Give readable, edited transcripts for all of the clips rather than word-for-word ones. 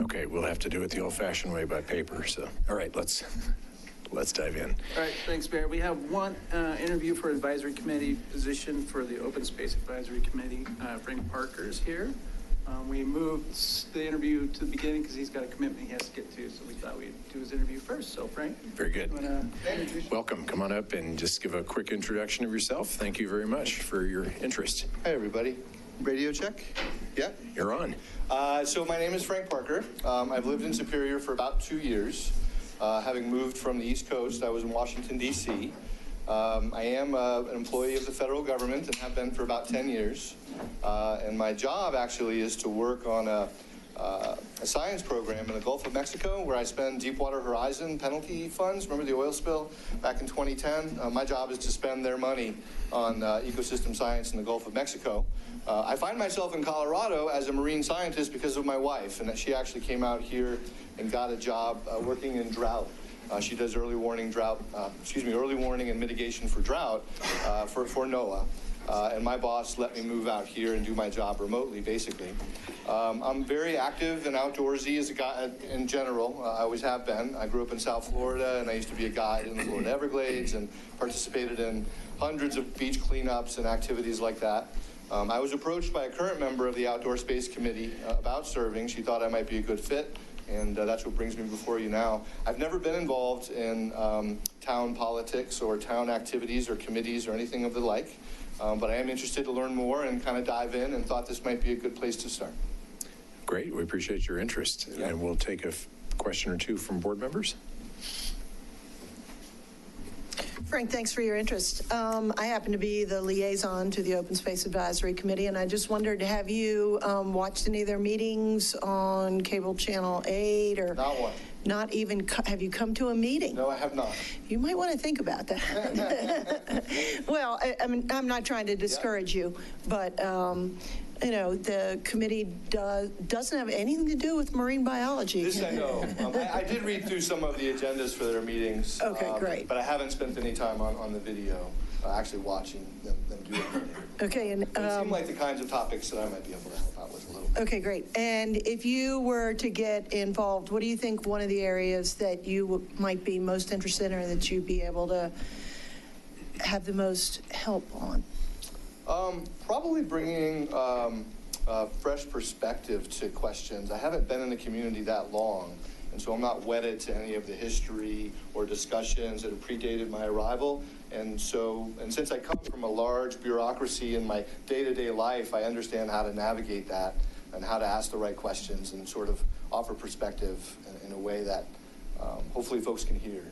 Okay, we'll have to do it the old-fashioned way by paper, so, all right, let's dive in. All right, thanks, Mayor. We have one interview for advisory committee position for the Open Space Advisory Committee. Frank Parker is here. We moved the interview to the beginning because he's got a commitment he has to get to, so we thought we'd do his interview first. So, Frank. Very good. You want to introduce? Welcome. Come on up and just give a quick introduction of yourself. Thank you very much for your interest. Hi, everybody. Radio check? Yeah? You're on. So my name is Frank Parker. I've lived in Superior for about 2 years. Having moved from the East Coast, I was in Washington, D.C. I am an employee of the federal government and have been for about 10 years. And my job actually is to work on a science program in the Gulf of Mexico where I spend Deepwater Horizon penalty funds. Remember the oil spill back in 2010? My job is to spend their money on ecosystem science in the Gulf of Mexico. I find myself in Colorado as a marine scientist because of my wife, and that she actually came out here and got a job working in drought. She does early warning and mitigation for drought for NOAA. And my boss let me move out here and do my job remotely, basically. I'm very active and outdoorsy as a guy in general. I always have been. I grew up in South Florida, and I used to be a guide in the Florida Everglades and participated in hundreds of beach cleanups and activities like that. I was approached by a current member of the Outdoor Space Committee about serving. She thought I might be a good fit, and that's what brings me before you now. I've never been involved in town politics or town activities or committees or anything of the like. But I am interested to learn more and kind of dive in, and thought this might be a good place to start. Great. We appreciate your interest. Yeah. And we'll take a question or two from board members. Frank, thanks for your interest. I happen to be the liaison to the Open Space Advisory Committee, and I just wondered, have you watched any of their meetings on Cable Channel 8? Or not one. Not even, have you come to a meeting? No, I have not. You might want to think about that. Well, I mean, I'm not trying to discourage you, but you know, the committee doesn't have anything to do with marine biology. This I know. I did read through some of the agendas for their meetings. Okay, great. But I haven't spent any time on the video, actually watching them do it. Okay, and it seemed like the kinds of topics that I might be able to help out with a little bit. Okay, great. And if you were to get involved, what do you think one of the areas that you might be most interested in, or that you'd be able to have the most help on? Probably bringing fresh perspective to questions. I haven't been in the community that long, and so I'm not wedded to any of the history or discussions that have predated my arrival. And since I come from a large bureaucracy in my day-to-day life, I understand how to navigate that and how to ask the right questions and sort of offer perspective in a way that hopefully folks can hear.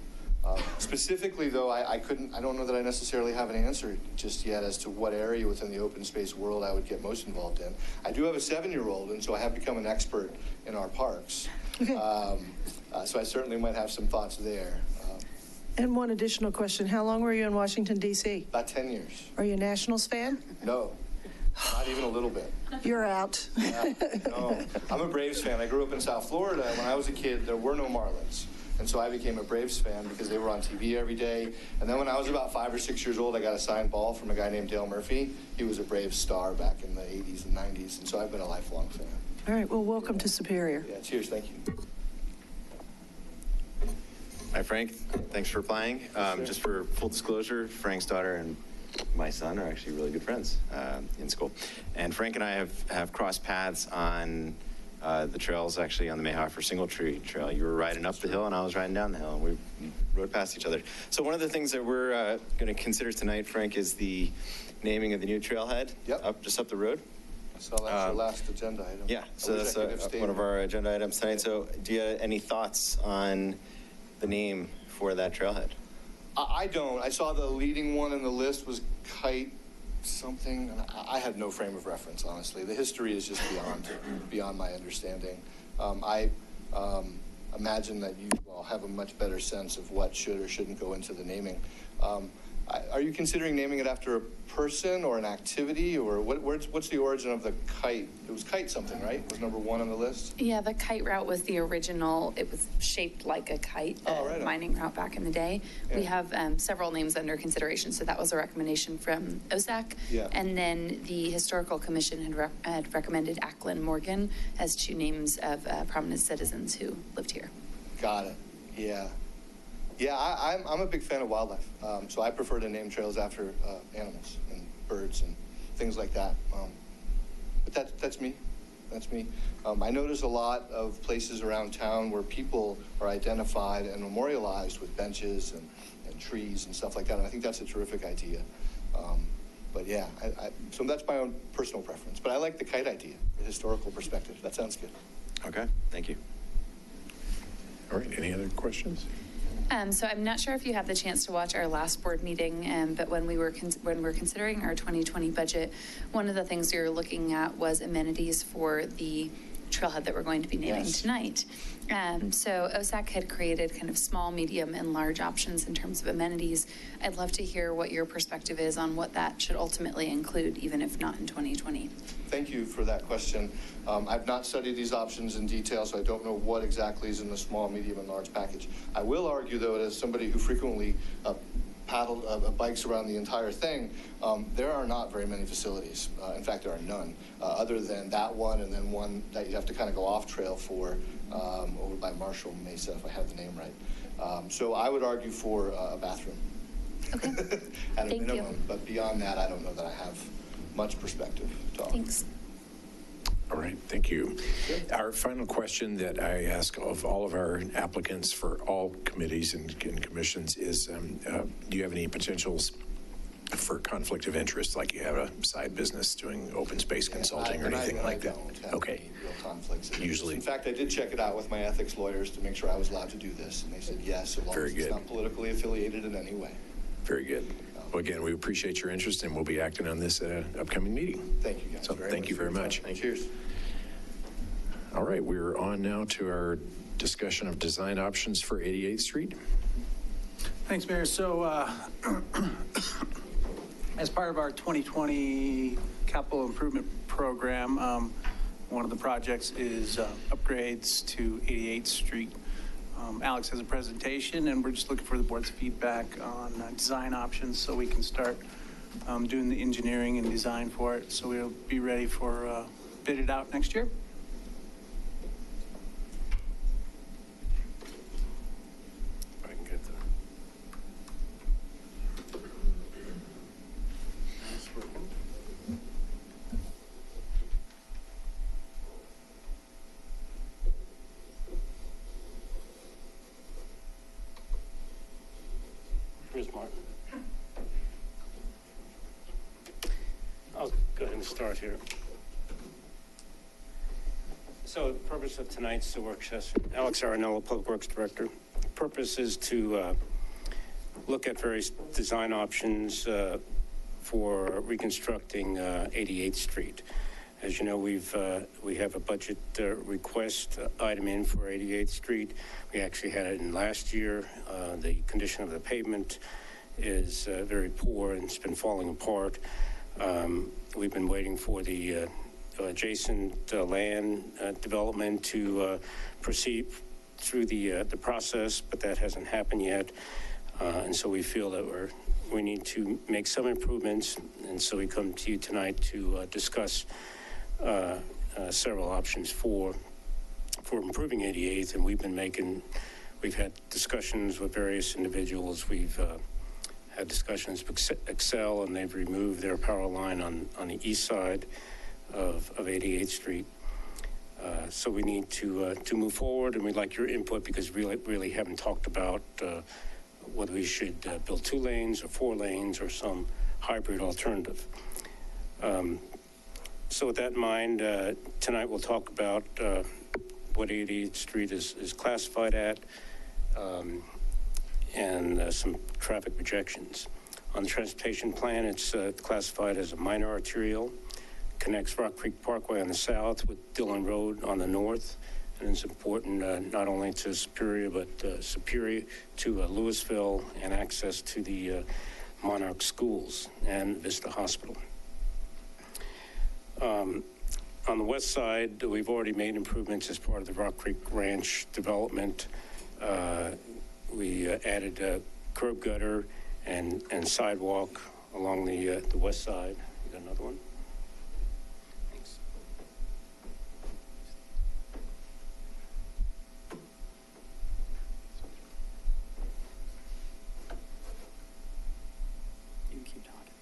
Specifically, though, I don't know that I necessarily have an answer just yet as to what area within the open space world I would get most involved in. I do have a 7-year-old, and so I have become an expert in our parks. Okay. So I certainly might have some thoughts there. And one additional question. How long were you in Washington, D.C.? About 10 years. Are you a Nationals fan? No, not even a little bit. You're out. No, I'm a Braves fan. I grew up in South Florida, and when I was a kid, there were no Marlins. And so I became a Braves fan because they were on TV every day. And then when I was about 5 or 6 years old, I got a signed ball from a guy named Dale Murphy. He was a Braves star back in the 80s and 90s. And so I've been a lifelong fan. All right. Well, welcome to Superior. Yeah, cheers. Thank you. Hi, Frank. Thanks for applying. Just for full disclosure, Frank's daughter and my son are actually really good friends in school. And Frank and I have crossed paths on the trails, actually on the Mayhawker Single Tree Trail. You were riding up the hill and I was riding down the hill, and we rode past each other. So one of the things that we're going to consider tonight, Frank, is the naming of the new trailhead. Yep. Just up the road. So that's your last agenda item. Yeah, so that's one of our agenda items tonight. So do you have any thoughts on the name for that trailhead? I don't. I saw the leading one in the list was Kite something. I had no frame of reference, honestly. The history is just beyond my understanding. I imagine that you all have a much better sense of what should or shouldn't go into the naming. Are you considering naming it after a person or an activity, or what's the origin of the kite? It was kite something, right? It was number one on the list? Yeah, the kite route was the original. It was shaped like a kite, the Oh, right on. mining route back in the day. Yeah. We have several names under consideration, so that was a recommendation from OSAC. Yeah. And then the Historical Commission had recommended Ackland Morgan as two names of prominent citizens who lived here. Got it. Yeah. Yeah, I'm a big fan of wildlife, so I prefer to name trails after animals and birds and things like that. But that's me. That's me. I notice a lot of places around town where people are identified and memorialized with benches and trees and stuff like that, and I think that's a terrific idea. But yeah, so that's my own personal preference. But I like the kite idea, the historical perspective. That sounds good. Okay, thank you. All right, any other questions? So I'm not sure if you had the chance to watch our last board meeting, but when we're considering our 2020 budget, one of the things we were looking at was amenities for the trailhead that we're going to be naming tonight. So OSAC had created kind of small, medium, and large options in terms of amenities. I'd love to hear what your perspective is on what that should ultimately include, even if not in 2020. Thank you for that question. I've not studied these options in detail, so I don't know what exactly is in the small, medium, and large package. I will argue, though, as somebody who frequently bikes around the entire thing, there are not very many facilities. In fact, there are none, other than that one and then one that you have to kind of go off trail for over by Marshall Mesa, if I have the name right. So I would argue for a bathroom. Okay. At a Thank minimum, you. but beyond that, I don't know that I have much perspective to offer. Thanks. All right, thank you. Our final question that I ask of all of our applicants for all committees and commissions is, do you have any potentials for conflict of interest, like you have a side business doing open space consulting or anything like that? I don't have Okay. any real conflicts of interest. Usually. In fact, I did check it out with my ethics lawyers to make sure I was allowed to do this, and they said yes, as long Very as it's good. not politically affiliated in any way. Very good. Well, again, we appreciate your interest, and we'll be acting on this at an upcoming meeting. Thank you, guys. So thank you very much. Cheers. All right, we're on now to our discussion of design options for 88th Street. Thanks, Mayor. So as part of our 2020 capital improvement program, one of the projects is upgrades to 88th Street. Alex has a presentation, and we're just looking for the board's feedback on design options so we can start doing the engineering and design for it. So we'll be ready for bid it out next year. If I can get the... Here's Martin. I'll go ahead and start here. So the purpose of tonight's work session, Alex Arenello, Public Works Director. The purpose is to look at various design options for reconstructing 88th Street. As you know, we have a budget request item in for 88th Street. We actually had it in last year. The condition of the pavement is very poor and it's been falling apart. We've been waiting for the adjacent land development to proceed through the process, but that hasn't happened yet. And so we feel that we need to make some improvements. And so we come to you tonight to discuss several options for improving 88th, and we've had discussions with various individuals. We've had discussions with Excel, and they've removed their power line on the east side of 88th Street. So we need to move forward, and we'd like your input because we really haven't talked about whether we should build 2 lanes or 4 lanes or some hybrid alternative. So with that in mind, tonight we'll talk about what 88th Street is classified at and some traffic projections. On the transportation plan, it's classified as a minor arterial, connects Rock Creek Parkway on the south with Dillon Road on the north, and it's important not only to Superior, but Superior to Louisville and access to the Monarch Schools and Vista Hospital. On the west side, we've already made improvements as part of the Rock Creek Ranch development. We added a curb gutter and sidewalk along the west side. You got another one? Thanks. You can keep talking.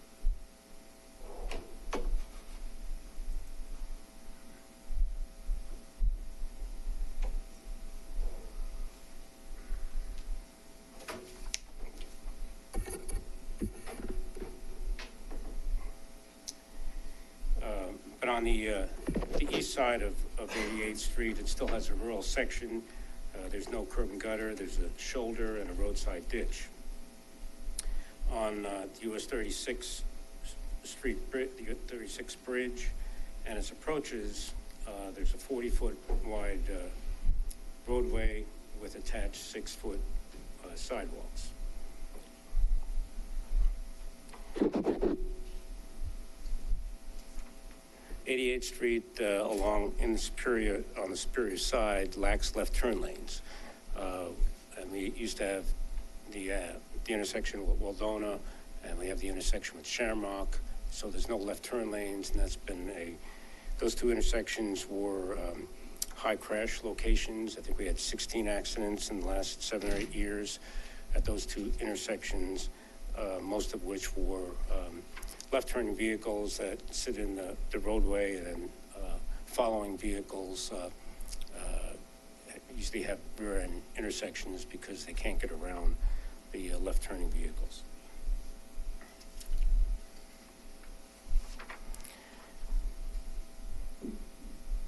But on the east side of 88th Street, it still has a rural section. There's no curb and gutter. There's a shoulder and a roadside ditch. On US 36 Street, the 36 Bridge, and its approaches, there's a 40-foot wide roadway with attached 6-foot sidewalks. 88th Street along in the Superior, on the Superior side, lacks left turn lanes. And we used to have the intersection with Waldona, and we have the intersection with Shamrock, so there's no left turn lanes, and that's been those two intersections were high crash locations. I think we had 16 accidents in the last 7 or 8 years at those two intersections, most of which were left-turning vehicles that sit in the roadway, and following vehicles usually have rear-end intersections because they can't get around the left-turning vehicles.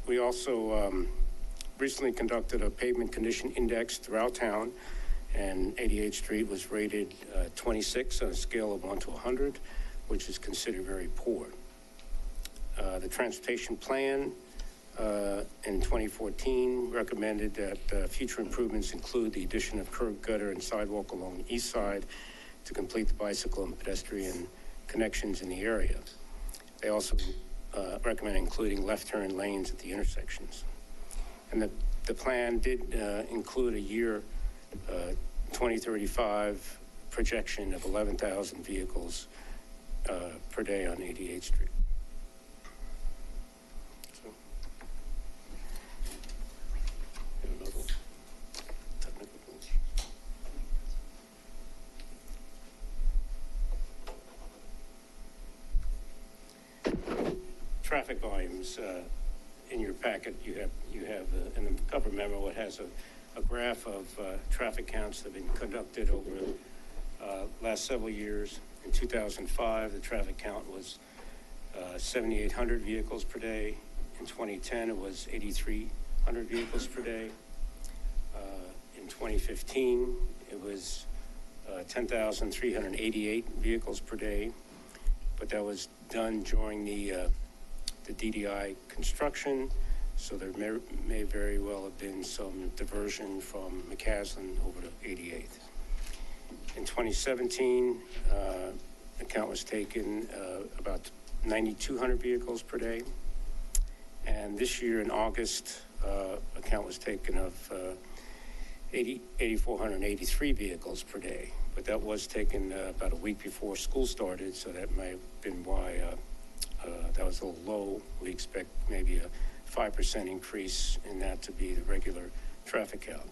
We also recently conducted a pavement condition index throughout town, and 88th Street was rated 26 on a scale of 1 to 100, which is considered very poor. The transportation plan in 2014 recommended that future improvements include the addition of curb, gutter, and sidewalk along the east side to complete the bicycle and pedestrian connections in the area. They also recommend including left turn lanes at the intersections. And the plan did include a year 2035 projection of 11,000 vehicles per day on 88th Street. So, another technical glitch. Traffic volumes in your packet. You have in the cover memo. It has a graph of traffic counts that have been conducted over last several years. In 2005, the traffic count was 7,800 vehicles per day. In 2010, it was 8,300 vehicles per day. In 2015, it was 10,388 vehicles per day, but that was done during the DDI construction, so there may very well have been some diversion from McCaslin over to 88th. In 2017, the count was taken about 9,200 vehicles per day. And this year in August, a count was taken of 8,483 vehicles per day. But that was taken about a week before school started, so that may have been why that was a little low. We expect maybe a 5% increase in that to be the regular traffic count.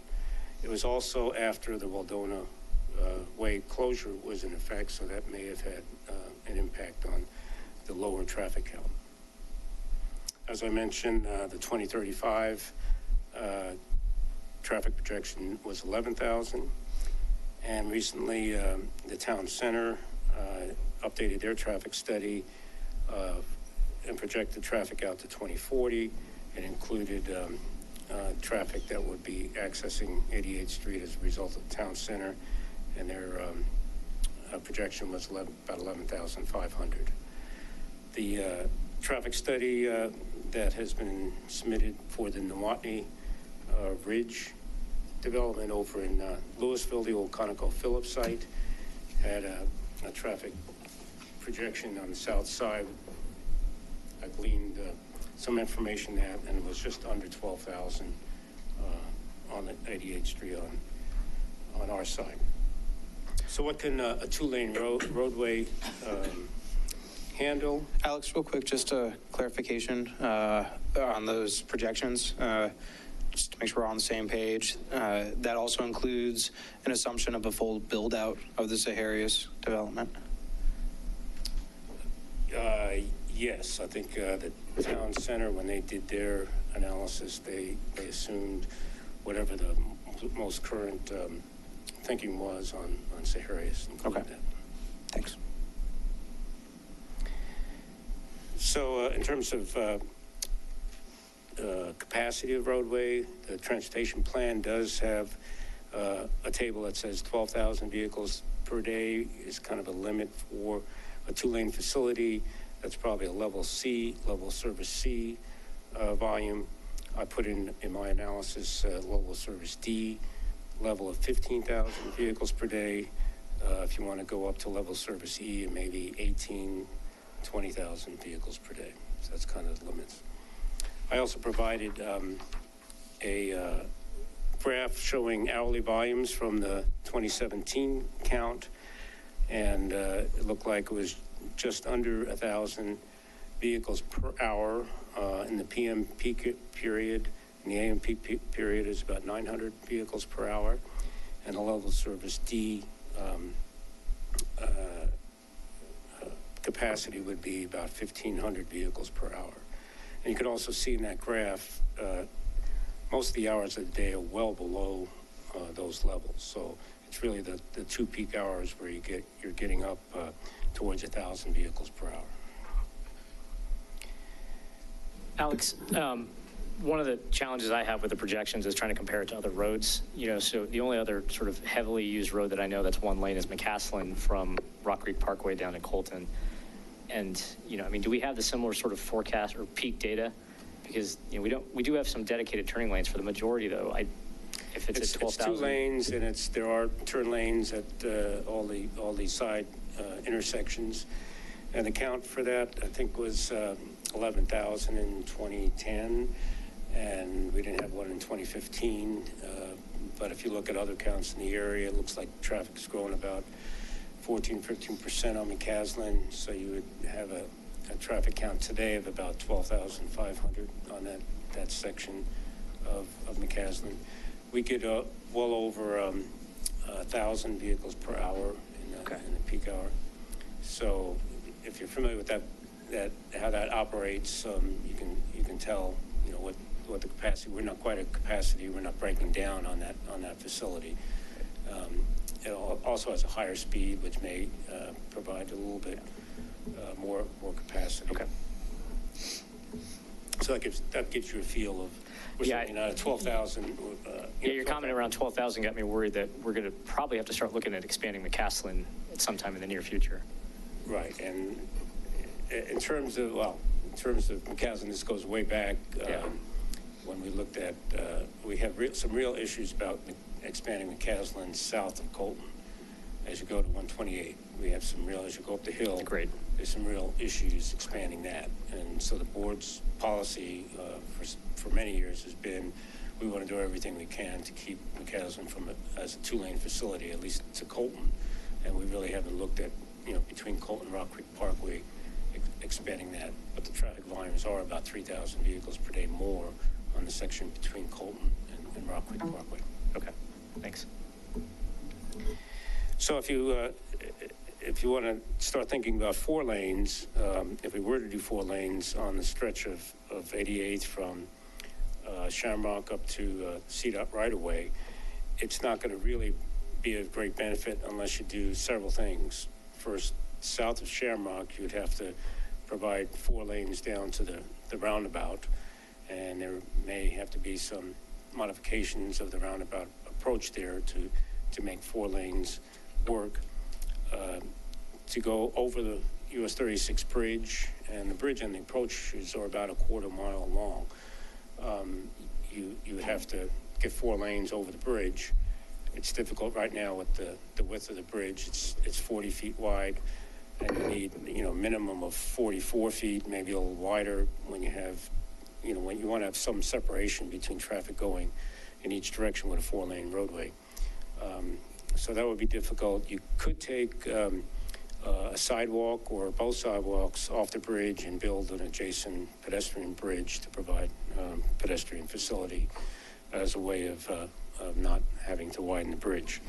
It was also after the Waldona way closure was in effect, so that may have had an impact on the lower traffic count. As I mentioned, the 2035 traffic projection was 11,000, and recently the town center updated their traffic study and projected traffic out to 2040. It included traffic that would be accessing 88th Street as a result of the town center, and their projection was about 11,500. The traffic study that has been submitted for the Newatney Ridge development over in Louisville, the old ConocoPhillips site, had a traffic projection on the south side. I gleaned some information there, and it was just under 12,000 on the 88th Street on our side. So what can a two-lane roadway handle? Alex, real quick, just a clarification on those projections, just to make sure we're on the same page. That also includes an assumption of a full build-out of the Saharias development? Yes, I think the town center, when they did their analysis, they assumed whatever the most current thinking was on Saharias. Okay. That. Thanks. So in terms of capacity of roadway, the transportation plan does have a table that says 12,000 vehicles per day is kind of a limit for a two-lane facility. That's probably a level C, level service C volume. I put in my analysis level service D, level of 15,000 vehicles per day. If you want to go up to level service E, and maybe 20,000 vehicles per day. So that's kind of the limits. I also provided a graph showing hourly volumes from the 2017 count, and it looked like it was just under 1,000 vehicles per hour in the PM peak period. In the AM peak period is about 900 vehicles per hour, and the level service D capacity would be about 1,500 vehicles per hour. And you can also see in that graph, most of the hours of the day are well below those levels. So it's really the two peak hours where you're getting up towards 1,000 vehicles per hour. Alex, one of the challenges I have with the projections is trying to compare it to other roads. So the only other sort of heavily used road that I know that's one lane is McCaslin from Rock Creek Parkway down to Colton. And, do we have the similar sort of forecast or peak data? Because, we do have some dedicated turning lanes for the majority, though. If it's at 12,000. It's two lanes, and there are turn lanes at all these side intersections. And the count for that, I think, was 11,000 in 2010, and we didn't have one in 2015. But if you look at other counts in the area, it looks like traffic is growing about 15% on McCaslin. So you would have a traffic count today of about 12,500 on that section of McCaslin. We get well over 1,000 vehicles per hour in the peak hour. So if you're familiar with that how that operates, you can tell what the capacity. We're not quite at capacity. We're not breaking down on that facility. It also has a higher speed, which may provide a little bit more capacity. Okay. So that gives you a feel of. We're certainly not at 12,000. Your comment around 12,000 got me worried that we're going to probably have to start looking at expanding McCaslin sometime in the near future. Right, and in terms of McCaslin, this goes way back. When we looked at, we have some real issues about expanding McCaslin south of Colton. As you go to 128, we have some real, as you go up the hill, there's some real issues expanding that. And so the board's policy for many years has been, we want to do everything we can to keep McCaslin as a two-lane facility, at least to Colton. And we really haven't looked at, between Colton and Rock Creek Parkway, expanding that. But the traffic volumes are about 3,000 vehicles per day more on the section between Colton and Rock Creek Parkway. Okay, thanks. So if you want to start thinking about 4 lanes, if we were to do 4 lanes on the stretch of 88th from Shamrock up to CDOT right away, it's not going to really be a great benefit unless you do several things. First, south of Shamrock, you would have to provide 4 lanes down to the roundabout, and there may have to be some modifications of the roundabout approach there to make 4 lanes work. To go over the US 36 bridge, and the bridge and the approaches are about a quarter mile long. You would have to get 4 lanes over the bridge, It's difficult right now with the width of the bridge. It's 40 feet wide, and you need, you know, minimum of 44 feet, maybe a little wider when you have, you know, when you want to have some separation between traffic going in each direction with a 4-lane roadway. So that would be difficult. You could take a sidewalk or both sidewalks off the bridge and build an adjacent pedestrian bridge to provide pedestrian facility as a way of not having to widen the bridge.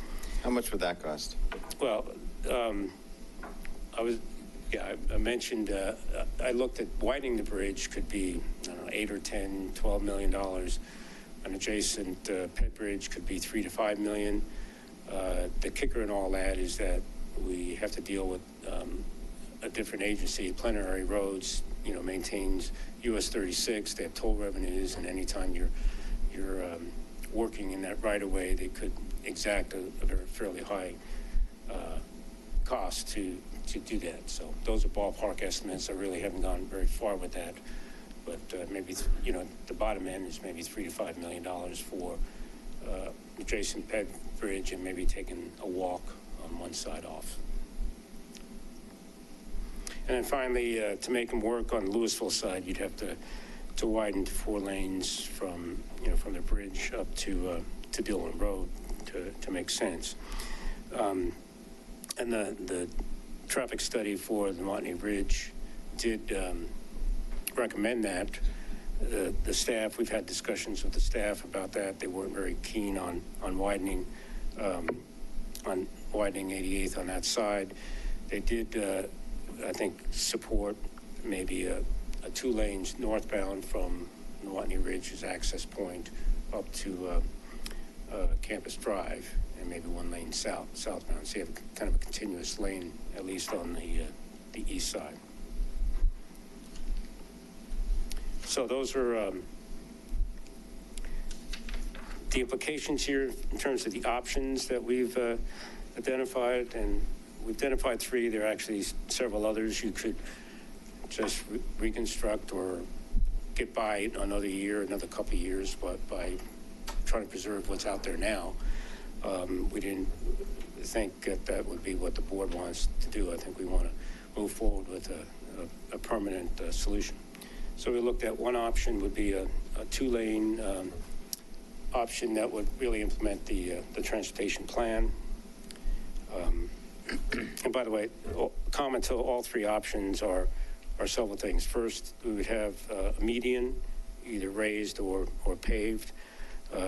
How much would that cost? Well, I mentioned, I looked at widening the bridge could be, I don't know, $8 or $10, $12 million. An adjacent ped bridge could be $3 to $5 million. The kicker in all that is that we have to deal with a different agency. Plenary Roads, you know, maintains US 36. They have toll revenues, and anytime you're working in that right of way, they could exact a very fairly high cost to do that. So those are ballpark estimates. I really haven't gone very far with that, but maybe, you know, the bottom end is maybe $3 to $5 million for adjacent ped bridge and maybe taking a walk on one side off. And then finally, to make them work on the Louisville side, you'd have to widen to 4 lanes from, you know, from the bridge up to Dillon Road to make sense. And the traffic study for the Montney Ridge did recommend that. The staff, we've had discussions with the staff about that. They weren't very keen on widening 88th on that side. They did, I think, support maybe a 2 lanes northbound from the Montney Ridge's access point up to Campus Drive, and maybe 1 lane southbound. So you have kind of a continuous lane, at least on the east side. So those are the implications here in terms of the options that we've identified, and we've identified 3. There are actually several others. You could just reconstruct or get by another year, another couple of years, but by trying to preserve what's out there now. We didn't think that would be what the board wants to do. I think we want to move forward with a permanent solution. So we looked at one option would be a 2-lane option that would really implement the transportation plan. And by the way, common to all 3 options are several things. First, we would have a median, either raised or paved.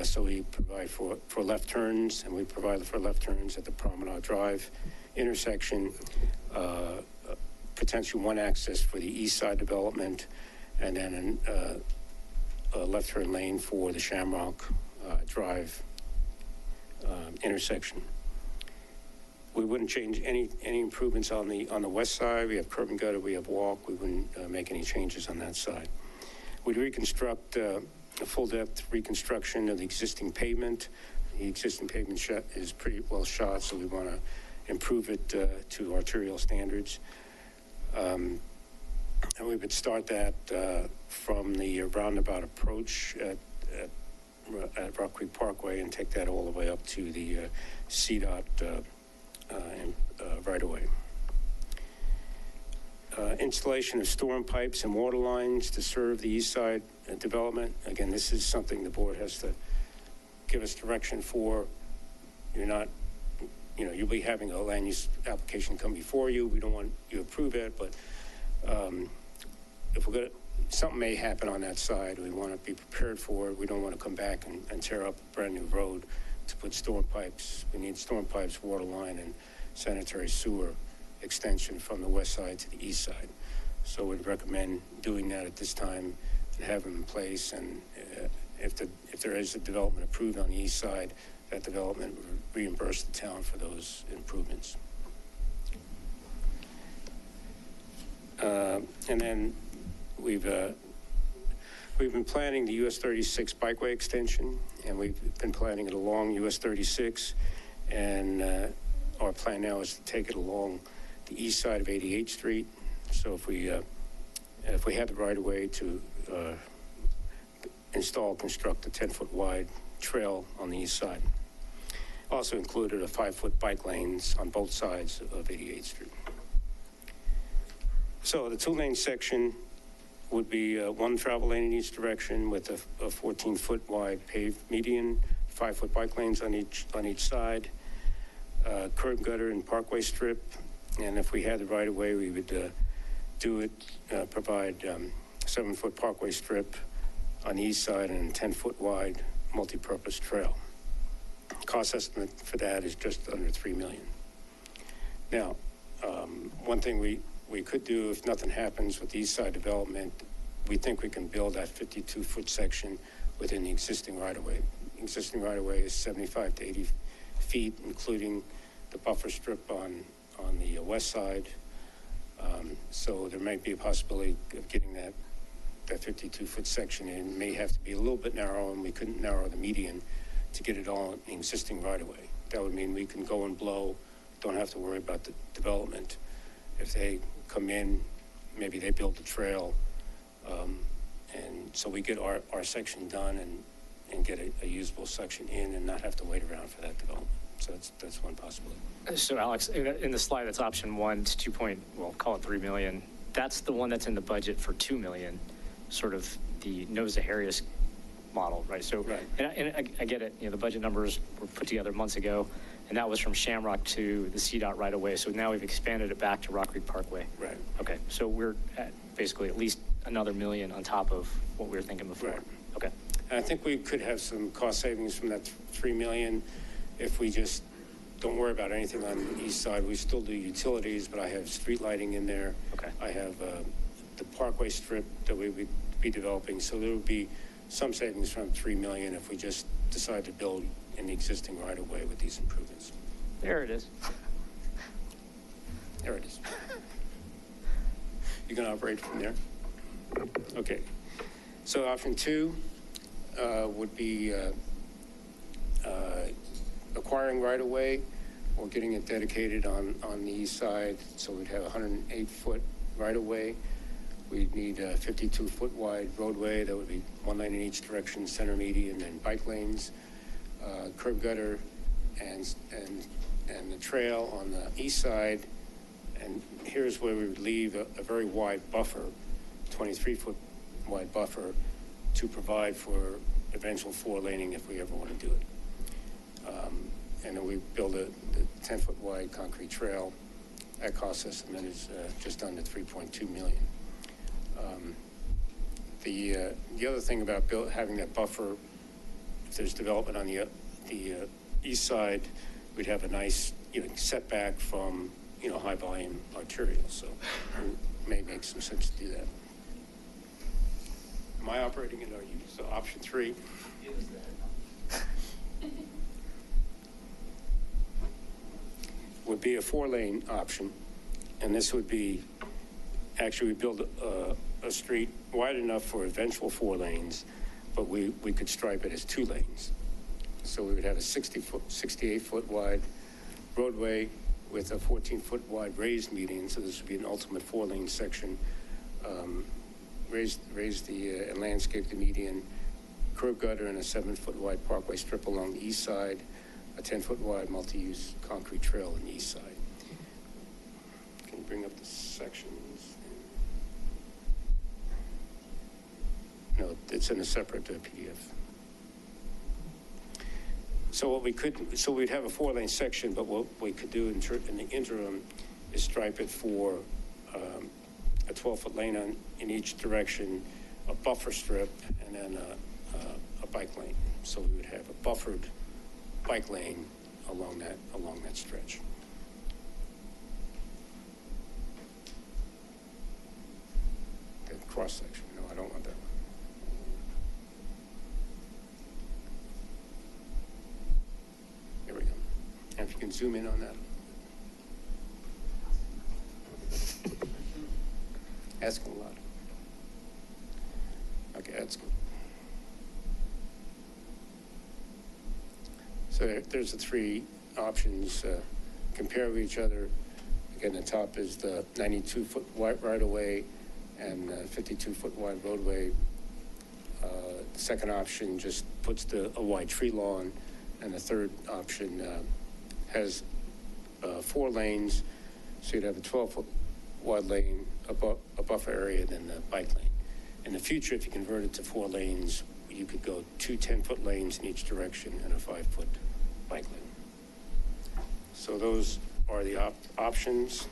So we provide for left turns, and we provide for left turns at the Promenade Drive intersection, potentially 1 access for the east side development, and then a left turn lane for the Shamrock Drive intersection. We wouldn't change any improvements on the west side. We have curb and gutter, we have walk. We wouldn't make any changes on that side. We'd reconstruct a full depth reconstruction of the existing pavement. The existing pavement is pretty well shot, so we want to improve it to arterial standards. And we would start that from the roundabout approach at Rock Creek Parkway and take that all the way up to the CDOT right away. Installation of storm pipes and water lines to serve the east side development. Again, this is something the board has to give us direction for. You're not, you know, you'll be having a land use application come before you. We don't want you to approve it, but if we're going to, something may happen on that side. We want to be prepared for it. We don't want to come back and tear up a brand new road to put storm pipes. We need storm pipes, water line, and sanitary sewer extension from the west side to the east side. So we'd recommend doing that at this time and have them in place. And if there is a development approved on the east side, that development would reimburse the town for those improvements. And then we've been planning the US 36 bikeway extension, and we've been planning it along US 36, and our plan now is to take it along the east side of 88th Street. So if we had the right of way to construct a 10-foot wide trail on the east side. Also included a 5-foot bike lanes on both sides of 88th Street. So the 2-lane section would be one travel lane in each direction with a 14-foot wide paved median, 5-foot bike lanes on each side, curb gutter and parkway strip. And if we had the right of way, we would provide 7-foot parkway strip on the east side and 10-foot wide multi-purpose trail. Cost estimate for that is just under $3 million. Now, one thing we could do if nothing happens with the east side development, we think we can build that 52-foot section within the existing right-of-way. Existing right-of-way is 75 to 80 feet, including the buffer strip on the west side. So there might be a possibility of getting that 52-foot section in. It may have to be a little bit narrow, and we couldn't narrow the median to get it all in existing right-of-way. That would mean we can go and blow, don't have to worry about the development. If they come in, maybe they build the trail, and so we get our section done and get a usable section in and not have to wait around for that development. So that's one possibility. So Alex, in the slide that's option 1 to 2 well, call it $3 million. That's the one that's in the budget for $2 million, sort of the Nose to Harrius model, right? So, right. And I get it. You know, the budget numbers were put together months ago, and that was from Shamrock to the CDOT right away. So now we've expanded it back to Rock Creek Parkway. Right. Okay. So we're at basically at least another $1 million on top of what we were thinking before. Right. Okay. And I think we could have some cost savings from that $3 million if we just don't worry about anything on the east side. We still do utilities, but I have street lighting in there. Okay. I have the parkway strip that we would be developing. So there would be some savings from $3 million if we just decide to build in the existing right-of-way with these improvements. There it is. There it is. You can operate from there? Okay. So option 2 would be acquiring right-of-way or getting it dedicated on the east side. So we'd have a 108-foot right-of-way. We'd need a 52-foot wide roadway that would be 1 lane in each direction, center median, and bike lanes, curb gutter, and the trail on the east side. And here's where we would leave a very wide buffer, 23-foot wide buffer, to provide for eventual 4-laning if we ever want to do it. And then we build a 10-foot wide concrete trail. That cost estimate is just under $3.2 million. The other thing about having that buffer, if there's development on the east side, we'd have a nice setback from high volume arterial. So it may make some sense to do that. Am I operating it? Are you? So option 3. Would be a 4-lane option, and this would be actually we build a street wide enough for eventual 4 lanes, but we could stripe it as 2 lanes. So we would have a 68-foot wide roadway with a 14-foot wide raised median. So this would be an ultimate 4-lane section. Raise the and landscape the median, curb gutter, and a 7-foot wide parkway strip along the east side, a 10-foot wide multi-use concrete trail on the east side. Can you bring up the sections? No, it's in a separate PDF. So we'd have a 4-lane section, but what we could do in the interim is stripe it for a 12-foot lane in each direction, a buffer strip, and then a bike lane. So we would have a buffered bike lane along that stretch. The cross section. No, I don't want that one. There we go. And if you can zoom in on that. Asking a lot. Okay, that's good. So there's the 3 options. Compare with each other. Again, the top is the 92-foot wide right-of-way and 52-foot wide roadway. The second option just puts a wide tree lawn And the third option has 4 lanes, so you'd have a 12-foot wide lane, a buffer area, than the bike lane. In the future, if you convert it to 4 lanes, you could go 2 10-foot lanes in each direction and a 5-foot bike lane. So those are the options.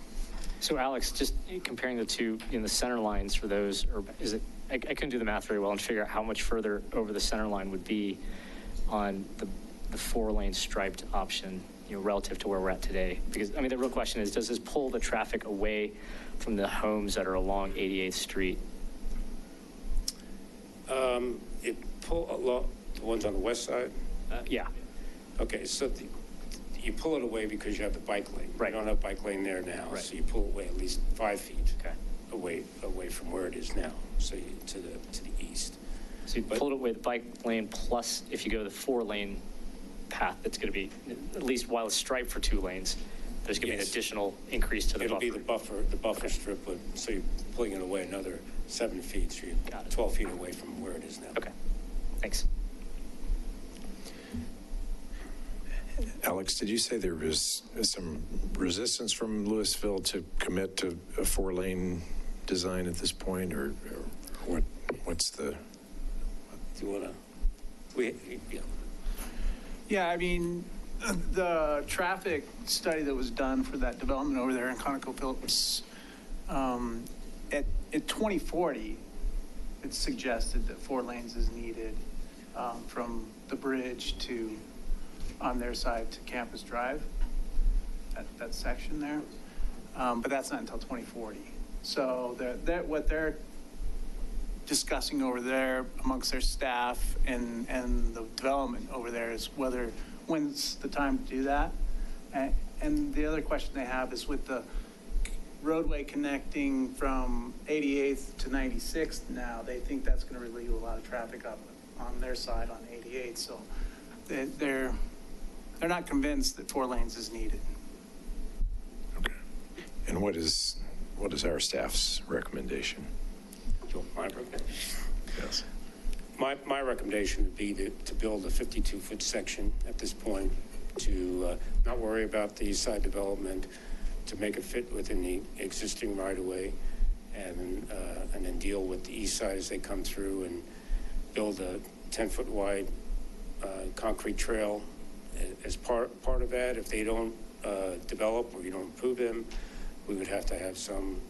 So Alex, just comparing the two in the center lines for those, or is it, I couldn't do the math very well and figure out how much further over the center line would be on the 4-lane striped option, relative to where we're at today? Because, I mean, the real question is, does this pull the traffic away from the homes that are along 88th Street? It pull a lot, the ones on the west side? Yeah. Okay, so you pull it away because you have the bike lane. Right. You don't have bike lane there now, Right. so you pull away at least 5 feet. Okay. Away from where it is now, so to the east. So you pull it away the bike lane, plus if you go the 4-lane path, that's going to be, at least while it's striped for 2 lanes, there's going to be an Yes. additional increase to the It'll buffer. be the buffer strip, so you're pulling it away another 7 feet, so you're Got it. 12 feet away from where it is now. Okay, thanks. Alex, did you say there was some resistance from Louisville to commit to a 4-lane design at this point, or what's the? Do you want to? Yeah. Yeah, I mean, the traffic study that was done for that development over there in ConocoPhillips, at 2040, it suggested that 4 lanes is needed from the bridge to, on their side, to Campus Drive, that section there. But that's not until 2040. So what they're discussing over there amongst their staff and the development over there is when's the time to do that. And the other question they have is with the roadway connecting from 88th to 96th now, they think that's going to relieve a lot of traffic up on their side on 88. So they're not convinced that 4 lanes is needed. Okay. And what is our staff's recommendation? My recommendation. Yes. My recommendation would be to build a 52-foot section at this point, to not worry about the east side development, to make it fit within the existing right-of-way, and then deal with the east side as they come through, and build a 10-foot wide concrete trail as part of that. If they don't develop or you don't approve them, we would have to have some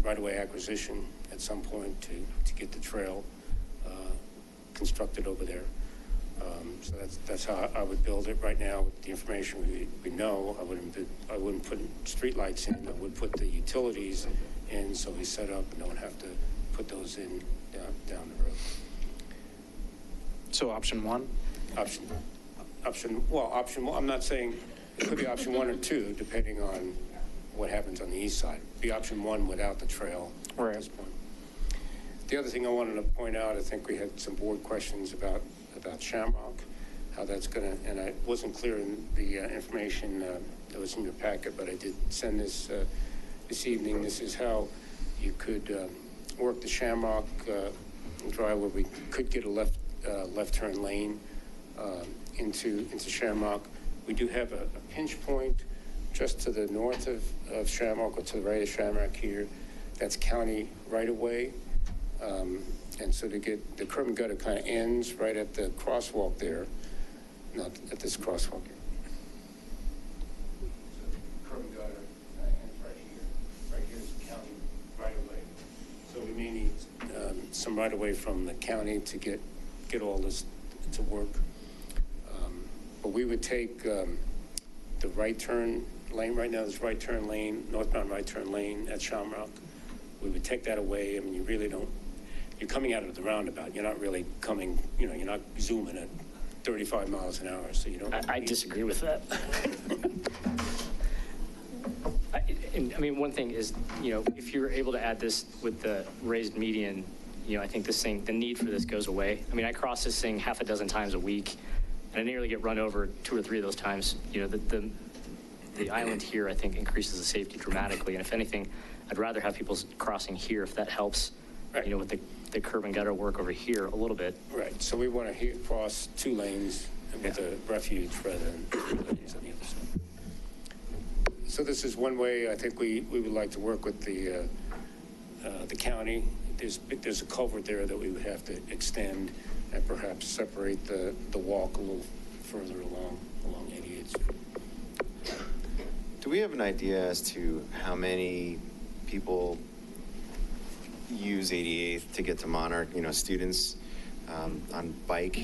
right-of-way acquisition at some point to get the trail constructed over there. So that's how I would build it right now. With the information we know, I wouldn't put street lights in. I would put the utilities in, so we set up and don't have to put those in down the road. So option 1? Option one, I'm not saying, it could be option 1 or 2, depending on what happens on the east side. It'd be option 1 without the trail at this point. The other thing I wanted to point out, I think we had some board questions about Shamrock, how that's going to, and I wasn't clear in the information that was in your packet, but I did send this this evening. This is how you could work the Shamrock Drive, where we could get a left turn lane into Shamrock. We do have a pinch point just to the north of Shamrock, or to the right of Shamrock here. That's county right of way. And so to get the curb and gutter kind of ends right at the crosswalk there, not at this crosswalk here. So the curb and gutter ends right here. Right here is the county right of way. So we may need some right of way from the county to get all this to work. But we would take the right turn lane. Right now, there's right turn lane, northbound right turn lane at Shamrock. We would take that away. I mean, you really don't. You're coming out of the roundabout. You're not really coming, you're not zooming at 35 miles an hour, so you don't. I disagree with that. I mean, one thing is, if you're able to add this with the raised median, I think the need for this goes away. I mean, I cross this thing half a dozen times a week, and I nearly get run over 2 or 3 of those times. The island here, I think, increases the safety dramatically, and if anything, I'd rather have people crossing here if that helps, right, with the curb and gutter work over here a little bit. Right. So we want to cross 2 lanes with a refuge rather than facilities on the other side. So this is one way I think we would like to work with the county. There's a culvert there that we would have to extend and perhaps separate the walk a little further along 88th Street. Do we have an idea as to how many people use 88th to get to Monarch, students on bike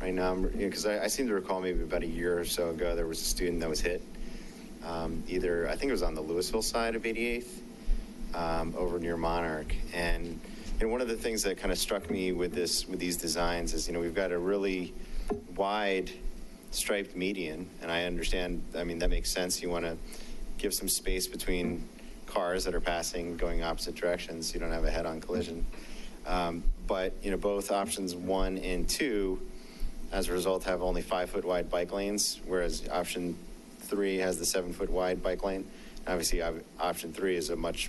right now? Because I seem to recall maybe about a year or so ago, there was a student that was hit. Either, I think it was on the Louisville side of 88th, over near Monarch. And one of the things that kind of struck me with these designs is, we've got a really wide striped median, and I understand, that makes sense. You want to give some space between cars that are passing, going opposite directions, so you don't have a head-on collision. But, both options 1 and 2, as a result, have only 5-foot wide bike lanes, whereas option 3 has the 7-foot wide bike lane. Obviously, option 3 is a much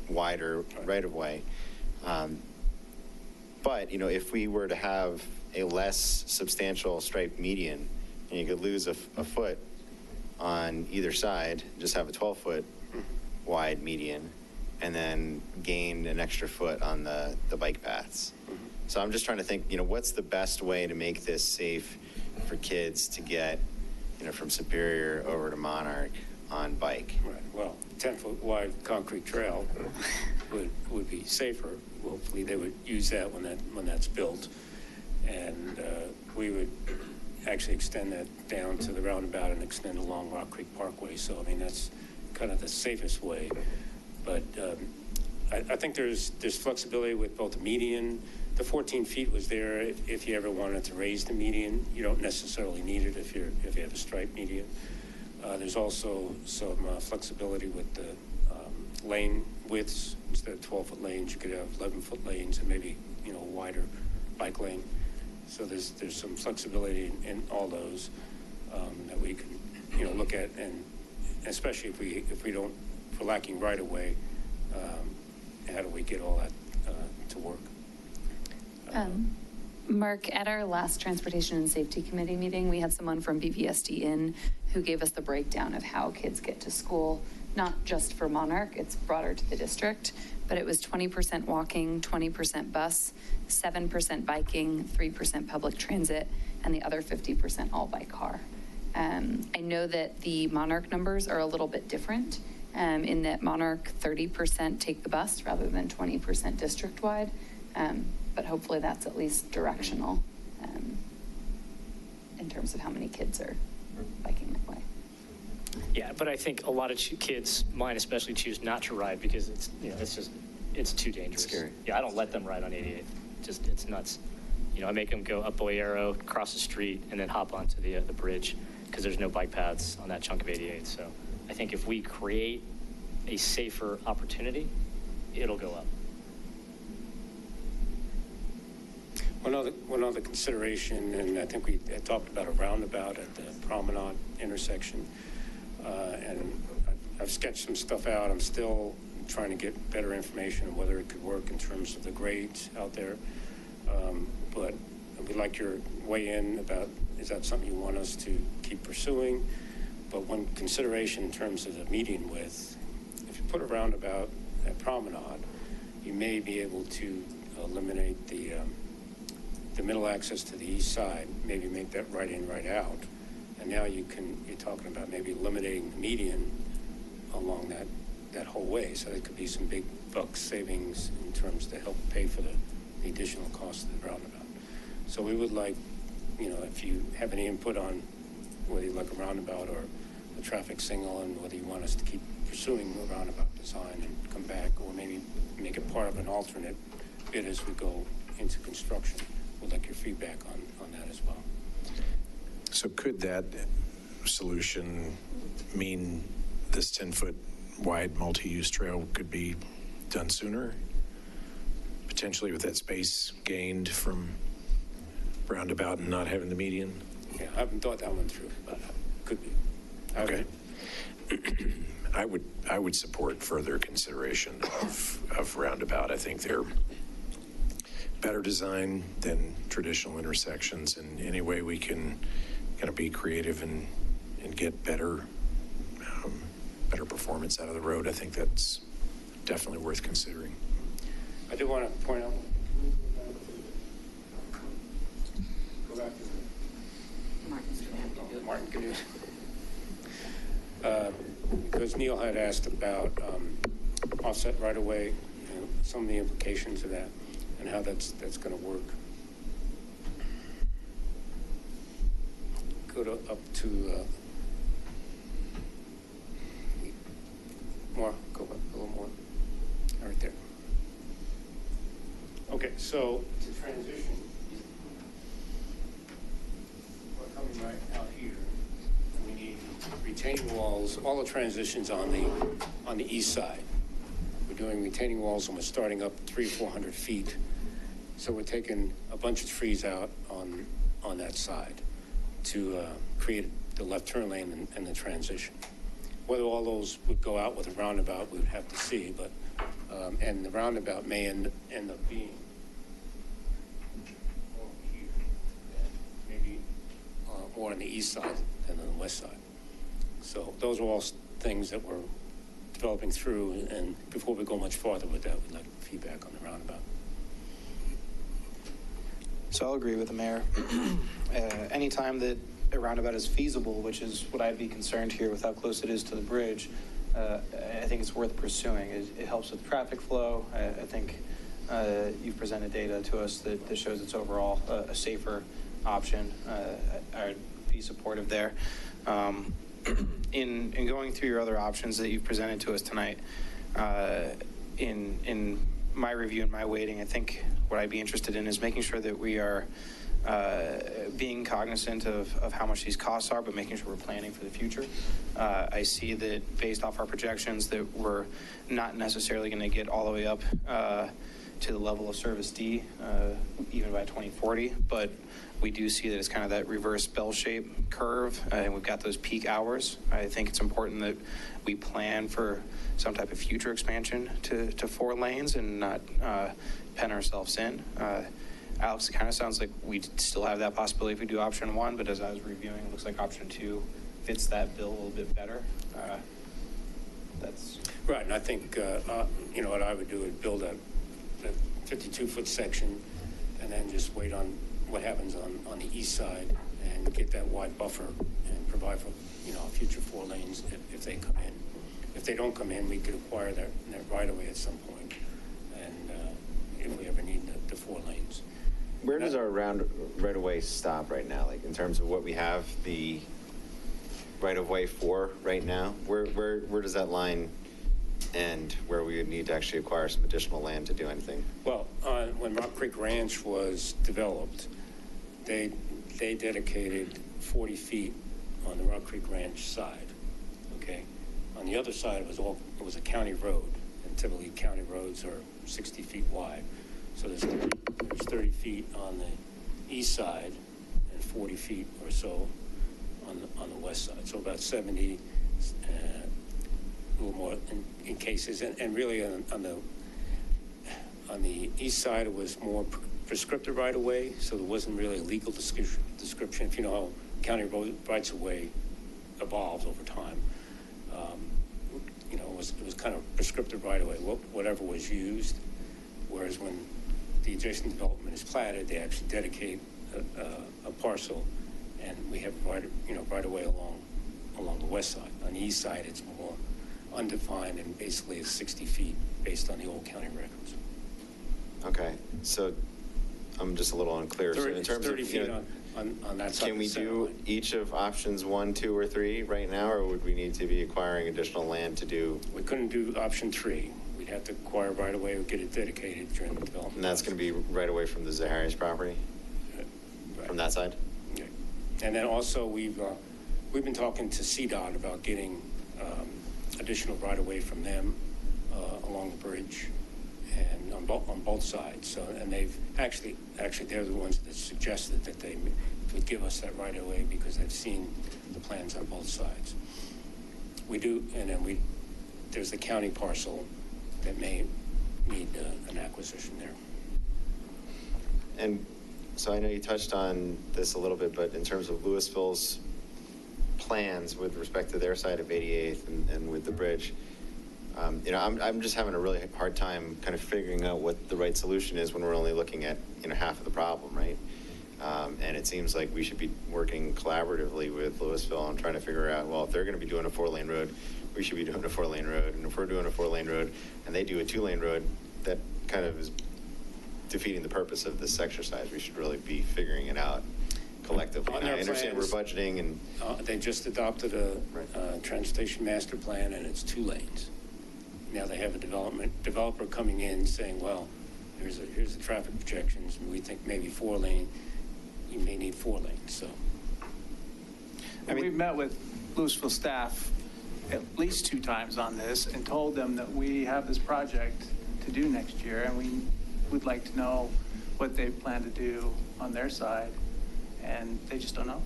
wider right-of-way. But, if we were to have a less substantial striped median, and you could lose a foot on either side, just have a 12-foot wide median, and then gain an extra foot on the bike paths. So I'm just trying to think, what's the best way to make this safe for kids to get, from Superior over to Monarch on bike? Right. Well, 10-foot wide concrete trail would be safer. Hopefully, they would use that when that's built, and we would actually extend that down to the roundabout and extend along Rock Creek Parkway. So, that's kind of the safest way. But I think there's flexibility with both the median. The 14 feet was there if you ever wanted to raise the median. You don't necessarily need it if you have a striped median. There's also some flexibility with the lane widths. Instead of 12-foot lanes, you could have 11-foot lanes and maybe a wider bike lane. So there's some flexibility in all those that we can look at, and especially if we're lacking right of way, how do we get all that to work? Mark, at our last Transportation and Safety Committee meeting, we had someone from BVSD in who gave us the breakdown of how kids get to school, not just for Monarch, it's broader to the district, but it was 20% walking, 20% bus, 7% biking, 3% public transit, and the other 50% all by car. I know that the Monarch numbers are a little bit different in that Monarch 30% take the bus rather than 20% district-wide. But hopefully that's at least directional in terms of how many kids are biking that way. Yeah, but I think a lot of kids, mine especially, choose not to ride because it's too dangerous. Scary. Yeah, I don't let them ride on 88. It's nuts. I make them go up Boyero, cross the street, and then hop onto the bridge because there's no bike paths on that chunk of 88. So I think if we create a safer opportunity, it'll go up. One other consideration, and I think we had talked about a roundabout at the Promenade intersection, and I've sketched some stuff out. I'm still trying to get better information on whether it could work in terms of the grades out there, but we'd like your weigh in about, is that something you want us to keep pursuing? But one consideration in terms of the median width, if you put a roundabout at Promenade, you may be able to eliminate the middle access to the east side, maybe make that right in, right out. And now you're talking about maybe eliminating the median along that whole way. So there could be some big buck savings in terms to help pay for the additional cost of the roundabout. So we would like, if you have any input on whether you like a roundabout or a traffic signal, and whether you want us to keep pursuing a roundabout design and come back, or maybe make it part of an alternate bid as we go into construction. We'd like your feedback on that as well. So could that solution mean this 10-foot wide multi-use trail could be done sooner? Potentially with that space gained from roundabout and not having the median? Yeah, I haven't thought that one through, but could be. Okay. I would support further consideration of roundabout. I think they're better design than traditional intersections, and any way we can going to be creative and get better performance out of the road, I think that's definitely worth considering. I do want to point out. Go back to Martin, can you? Because Neil had asked about offset right away, some of the implications of that, and how that's going to work. Go up to more. Go up a little more. Right there. Okay, so to transition, we're coming right out here. We need retaining walls, all the transitions on the east side. We're doing retaining walls and we're starting up 300 or 400 feet. So we're taking a bunch of trees out on that side to create the left turn lane and the transition. Whether all those would go out with a roundabout, we would have to see, but and the roundabout may end up being over here, maybe more on the east side than on the west side. So those are all things that we're developing through, and before we go much farther with that, we'd like feedback on the roundabout. So I'll agree with the mayor. Anytime that a roundabout is feasible, which is what I'd be concerned here with how close it is to the bridge, I think it's worth pursuing. It helps with traffic flow. I think you've presented data to us that shows it's overall a safer option. I'd be supportive there. In going through your other options that you've presented to us tonight, in my review and my weighting, I think what I'd be interested in is making sure that we are being cognizant of how much these costs are, but making sure we're planning for the future. I see that based off our projections that we're not necessarily going to get all the way up to the level of service D, even by 2040, but we do see that it's kind of that reverse bell-shaped curve, and we've got those peak hours. I think it's important that we plan for some type of future expansion to 4 lanes and not pen ourselves in. Alex, it kind of sounds like we still have that possibility if we do option 1, but as I was reviewing, it looks like option 2 fits that bill a little bit better. That's right, and I think what I would do is build a 52-foot section, and then just wait on what happens on the east side, and get that wide buffer, and provide for future 4 lanes if they come in. If they don't come in, we could acquire that right away at some point, and if we ever need the 4 lanes. Where does our right of way stop right now? Like in terms of what we have the right of way for right now, where does that line end where we would need to actually acquire some additional land to do anything? Well, when Rock Creek Ranch was developed, they dedicated 40 feet on the Rock Creek Ranch side. Okay, on the other side it was a county road, and typically county roads are 60 feet wide. So there's 30 feet on the east side and 40 feet or so on the west side. So about 70, a little more in cases, and really on the east side it was more prescriptive right of way, so there wasn't really a legal description. If you know how county road rights of way evolves over time, it was kind of prescriptive right of way, whatever was used. Whereas when the adjacent development is platted, they actually dedicate a parcel, and we have right of way along the west side. On the east side, it's more undefined and basically is 60 feet based on the old county records. Okay, so I'm just a little unclear. So in terms 30 of feet on that side. can we do each of options 1, 2, or 3 right now, or would we need to be acquiring additional land to do? We couldn't do option 3. We'd have to acquire right away or get it dedicated during the development. And that's going to be right away from the Zaharias property? Right. From that side? Okay. And then also we've been talking to CDOT about getting additional right of way from them along the bridge and on both sides. So, and they've actually they're the ones that suggested that they would give us that right of way because they've seen the plans on both sides. We do, and then there's the county parcel that may need an acquisition there. And So I know you touched on this a little bit, but in terms of Louisville's plans with respect to their side of 88th and with the bridge, you know, I'm just having a really hard time kind of figuring out what the right solution is when we're only looking at, you know, half of the problem, right? And it seems like we should be working collaboratively with Louisville on trying to figure out, well, if they're going to be doing a 4-lane road, we should be doing a 4-lane road. And if we're doing a 4-lane road and they do a 2-lane road, that kind of is defeating the purpose of this exercise. We should really be figuring it out collectively. On And I their understand plans, we're budgeting and they just adopted a transportation master plan, and it's 2 lanes. Now they have a developer coming in saying, well, here's the traffic projections, and we think maybe 4-lane, you may need 4 lanes, so. We've met with Louisville staff at least 2 times on this and told them that we have this project to do next year, and we would like to know what they plan to do on their side, and they just don't know.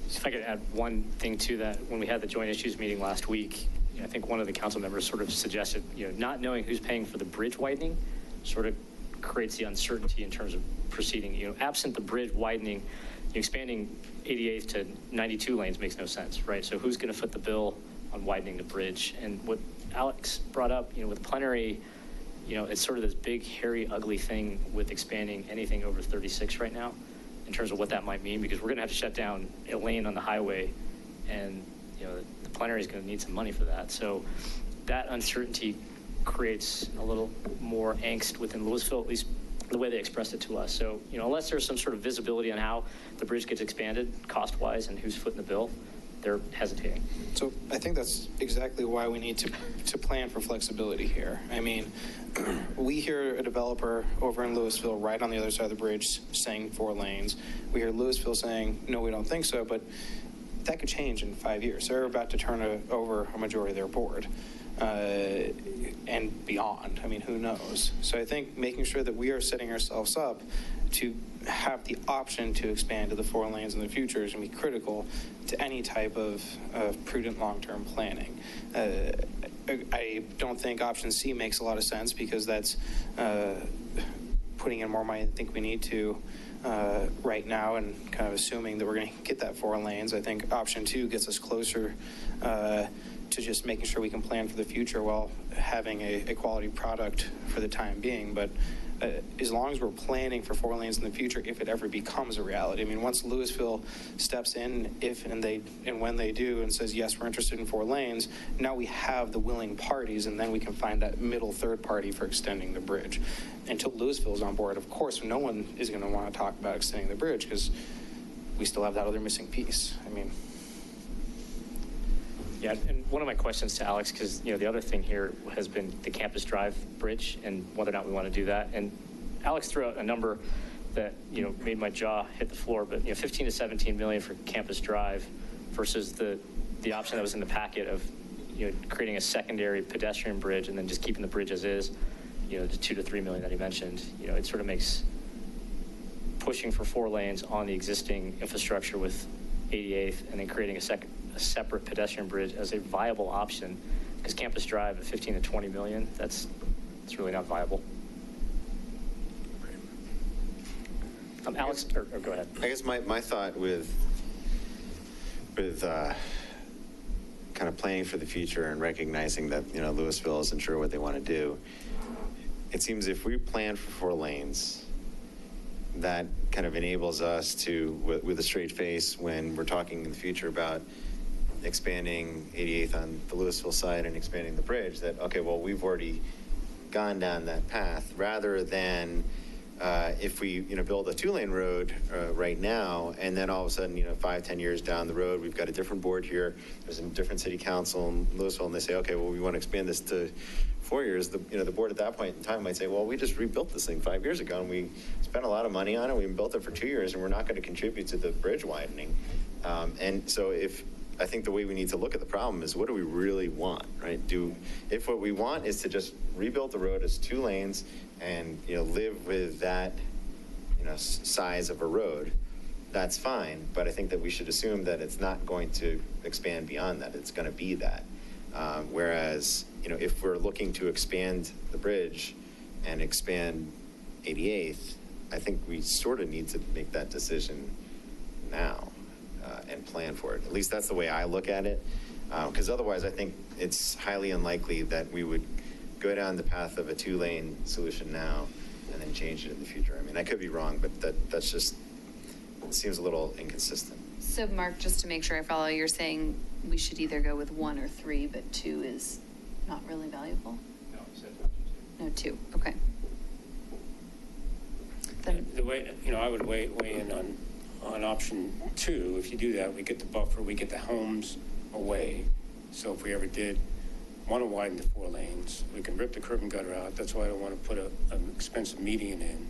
If I could add one thing to that, when we had the joint issues meeting last week, I think one of the council members sort of suggested, you know, not knowing who's paying for the bridge widening sort of creates the uncertainty in terms of proceeding. You know, absent the bridge widening, expanding 88th to 92 lanes makes no sense, right? So who's going to foot the bill on widening the bridge? And what Alex brought up, you know, with plenary, you know, it's sort of this big, hairy, ugly thing with expanding anything over 36 right now in terms of what that might mean, because we're going to have to shut down a lane on the highway, and, you know, the plenary is going to need some money for that. So that uncertainty creates a little more angst within Louisville, at least the way they expressed it to us. So, you know, unless there's some sort of visibility on how the bridge gets expanded cost-wise and who's footing the bill, they're hesitating. So I think that's exactly why we need to plan for flexibility here. I mean, we hear a developer over in Louisville right on the other side of the bridge saying 4 lanes. We hear Louisville saying, no, we don't think so, but that could change in 5 years. They're about to turn over a majority of their board and beyond. I mean, who knows? So I think making sure that we are setting ourselves up to have the option to expand to the 4 lanes in the future is going to be critical to any type of prudent long-term planning. I don't think option C makes a lot of sense because that's putting in more money than I think we need to right now and kind of assuming that we're going to get that 4 lanes. I think option 2 gets us closer to just making sure we can plan for the future while having a quality product for the time being. But as long as we're planning for 4 lanes in the future, if it ever becomes a reality. I mean, once Louisville steps in, if and when they do, and says, yes, we're interested in 4 lanes, now we have the willing parties, and then we can find that middle third party for extending the bridge. Until Louisville's on board, of course, no one is going to want to talk about extending the bridge because we still have that other missing piece. I mean, yeah, and one of my questions to Alex, because, you know, the other thing here has been the Campus Drive bridge and whether or not we want to do that. And Alex threw out a number that, you know, made my jaw hit the floor, but, you know, 15 to 17 million for Campus Drive versus the option that was in the packet of, you know, creating a secondary pedestrian bridge and then just keeping the bridge as is, you know, the 2 to 3 million that he mentioned. You know, it sort of makes pushing for 4 lanes on the existing infrastructure with 88th and then creating a separate pedestrian bridge as a viable option, because Campus Drive at 15 to 20 million, it's really not viable. Alex, or go ahead. I guess my thought with kind of planning for the future and recognizing that, you know, Louisville isn't sure what they want to do, it seems if we plan for 4 lanes, that kind of enables us to, with a straight face, when we're talking in the future about expanding 88th on the Louisville side and expanding the bridge, that, okay, well, we've already gone down that path, rather than if we, you know, build a 2-lane road right now, and then all of a sudden, you know, 5-10 years down the road, we've got a different board here, there's a different city council in Louisville, and they say, okay, well, we want to expand this to 4 years. The board at that point in time might say, well, we just rebuilt this thing 5 years ago, and we spent a lot of money on it. We built it for 2 years, and we're not going to contribute to the bridge widening. And so I think the way we need to look at the problem is, what do we really want, right? If what we want is to just rebuild the road as 2 lanes and, you know, live with that, you know, size of a road, that's fine. But I think that we should assume that it's not going to expand beyond that. It's going to be that. Whereas, you know, if we're looking to expand the bridge and expand 88th, I think we sort of need to make that decision now and plan for it. At least that's the way I look at it. Because otherwise, I think it's highly unlikely that we would go down the path of a 2-lane solution now and then change it in the future. I mean, I could be wrong, but that's just, it seems a little inconsistent. So Mark, just to make sure I follow, you're saying we should either go with 1 or 3, but 2 is not really valuable? No, I said option 2. No, 2, okay. Then, The way, I would weigh in on option 2. If you do that, we get the buffer, we get the homes away. So if we ever did want to widen the 4 lanes, we can rip the curb and gutter out. That's why I don't want to put an expensive median in.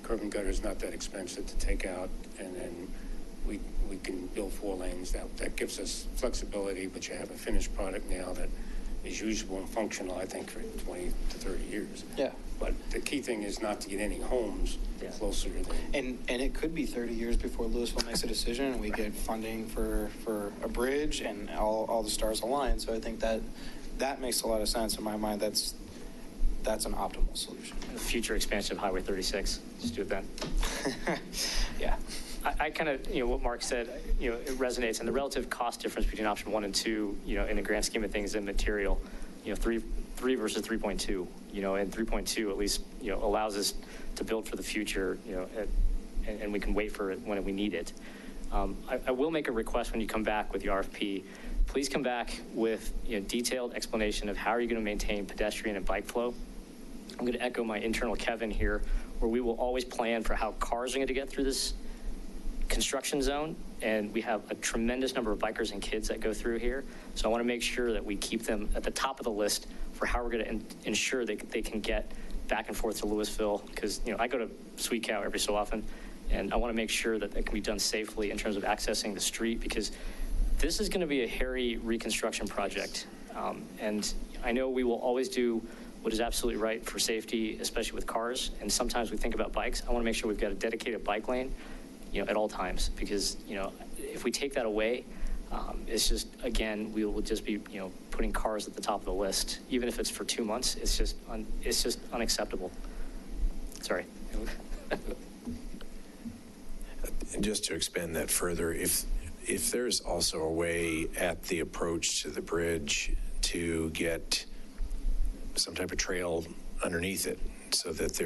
Curb and gutter is not that expensive to take out, and then we can build 4 lanes. That gives us flexibility, but you have a finished product now that is usable and functional, I think, for 20 to 30 years. Yeah. But the key thing is not to get any homes closer than. And it could be 30 years before Louisville makes a decision and we get funding for a bridge and all the stars align. So I think that makes a lot of sense in my mind. That's an optimal solution. Future expansion of Highway 36. Just do it then. Yeah. I kind of, what Mark said, it resonates. And the relative cost difference between option 1 and 2, in the grand scheme of things, immaterial. 3 versus 3.2, and 3.2 at least, allows us to build for the future, and we can wait for it when we need it. I will make a request when you come back with the RFP. Please come back with detailed explanation of how are you going to maintain pedestrian and bike flow. I'm going to echo my internal Kevin here, where we will always plan for how cars are going to get through this construction zone, and we have a tremendous number of bikers and kids that go through here. So I want to make sure that we keep them at the top of the list for how we're going to ensure that they can get back and forth to Louisville, because I go to Sweet Cow every so often, and I want to make sure that it can be done safely in terms of accessing the street, because this is going to be a hairy reconstruction project. And I know we will always do what is absolutely right for safety, especially with cars. And sometimes we think about bikes. I want to make sure we've got a dedicated bike lane, at all times, because, if we take that away, it's just, again, we will just be, putting cars at the top of the list. Even if it's for 2 months, it's just unacceptable. Sorry. And just to expand that further, if there's also a way at the approach to the bridge to get some type of trail underneath it so that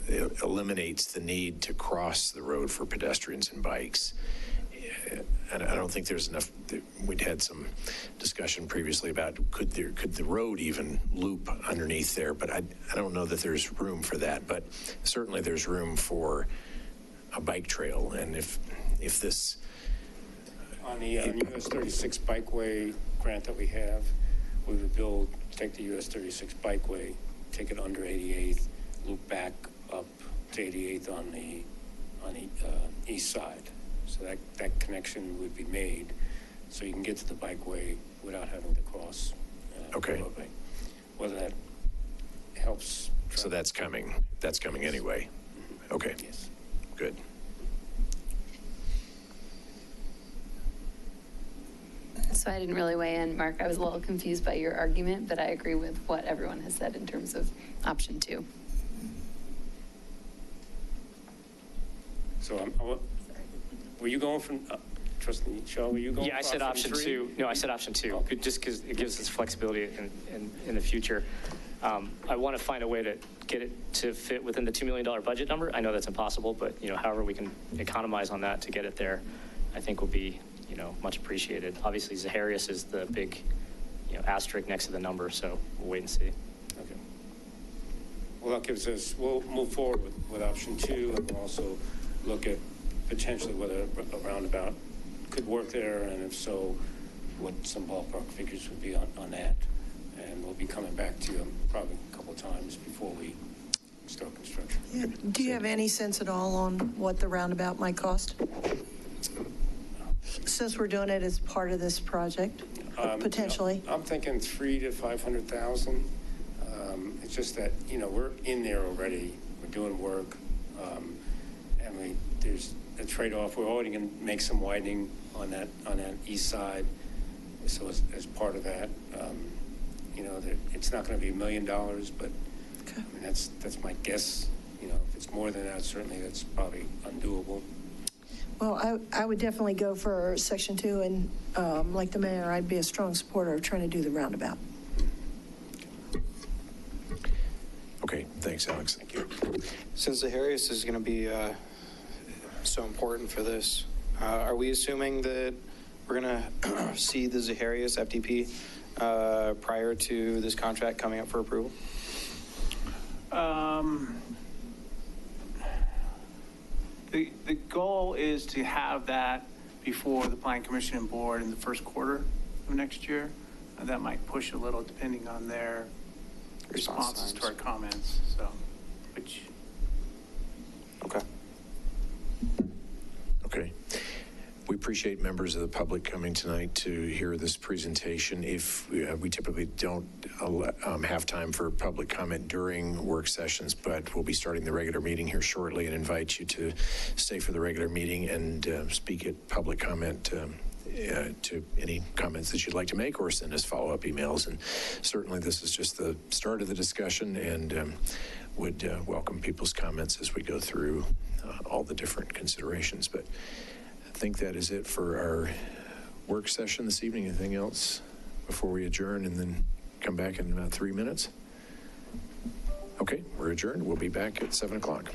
it eliminates the need to cross the road for pedestrians and bikes. And I don't think there's enough. We'd had some discussion previously about could the road even loop underneath there, but I don't know that there's room for that. But certainly there's room for a bike trail, and if this On the US 36 bikeway grant that we have, we would take the US 36 bikeway, take it under 88th, loop back up to 88th on the east side. So that connection would be made, so you can get to the bikeway without having to cross. Okay. the roadway. Whether that helps. So that's coming. That's coming anyway. Okay. Yes. Good. so I didn't really weigh in, Mark. I was a little confused by your argument, but I agree with what everyone has said in terms of option 2. So were you going from, trustee Shaw, were you going? Yeah, I said option 2. No, I said option 2, Okay. just because it gives us flexibility in the future. I want to find a way to get it to fit within the $2 million budget number. I know that's impossible, but however we can economize on that to get it there, I think will be much appreciated. Obviously, Zaharias is the big asterisk next to the number, so we'll wait and see. Okay. Well, that gives us, we'll move forward with option 2, and we'll also look at potentially whether a roundabout could work there, and if so, what some ballpark figures would be on that. And we'll be coming back to you probably a couple of times before we start construction. Yeah. Do you have any sense at all on what the roundabout might cost? Since we're doing it as part of this project, potentially. I'm thinking $300,000 to $500,000. It's just that we're in there already. We're doing work, and there's a trade-off. We're already going to make some widening on that east side. So as part of that, it's not going to be $1 million, but Okay. I mean, that's my guess if it's more than that, certainly that's probably undoable. Well, I would definitely go for Section 2, and like the mayor, I'd be a strong supporter of trying to do the roundabout. Okay, thanks, Alex. Thank you. Since the Harrius is going to be so important for this, are we assuming that we're going to see the Zaharias FDP prior to this contract coming up for approval? The goal is to have that before the Planning Commission and Board in the first quarter of next year. That might push a little depending on their responses to our comments, which. Okay. Okay. We appreciate members of the public coming tonight to hear this presentation. If we typically don't have time for public comment during work sessions, but we'll be starting the regular meeting here shortly and invite you to stay for the regular meeting and speak at public comment to any comments that you'd like to make, or send us follow-up emails. And certainly this is just the start of the discussion, and would welcome people's comments as we go through all the different considerations. But I think that is it for our work session this evening. Anything else before we adjourn and then come back in about 3 minutes? Okay, we're adjourned. We'll be back at 7 o'clock.